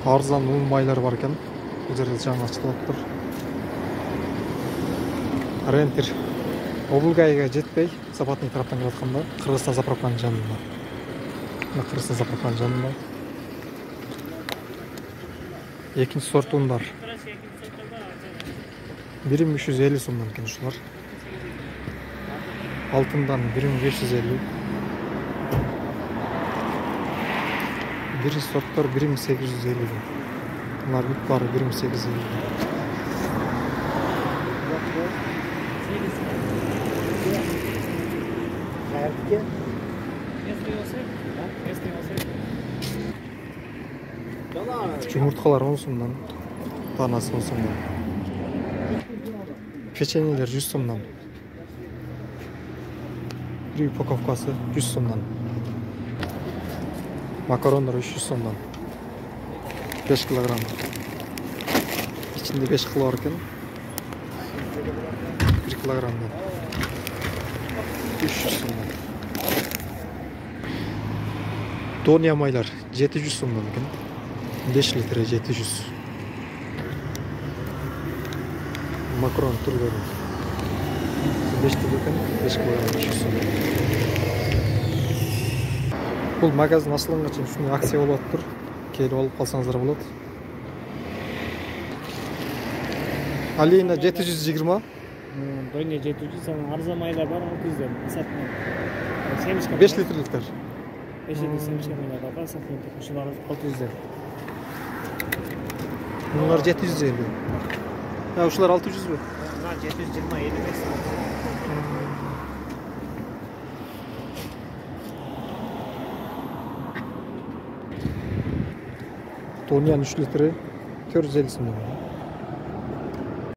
Арзан un майлар бар екен. Бұл жерде жаңа ашылып тұр. Рентер Обулгайға жетпей, Западный тараптан келе жатқанда, Қырғызстан заправканың жанында. Мына Қырғызстан заправканың жанында. Екінші сорт unдар. 1350 сомдан екен ушулар. Алтындан 1550. Бірінші сорттар 1850. Bunlar bari 1850. Жұмыртқалар 10 сомдан, танасы 10 сомдан. Печеньелер 100 сомдан. Bir упаковкасы 100 сомдан. Makaronlar 300 сомдан. 5 килограмм. İçinde 5 kilo varken 1 kilogramdan 300 сомдан. Donya maylar 700 сомдан екен. 5 litre 700. Makaron türleri 5 litre 5 kilogram 300 сомдан. Бұл магазин ашылғанға чейин шундай акция болуп атыптыр. Келип алып калсаңыздар болот. Алина 720. Donya 700, arza maylar var 600'den satmıyor. 5 litrelikler. 5 litre semişka maylar var satmıyor. Şunlar 600'den. Bunlar 750. Ya şular 600 mü? Bunlar 720 55. Donyan 3 litre 450 сомдон.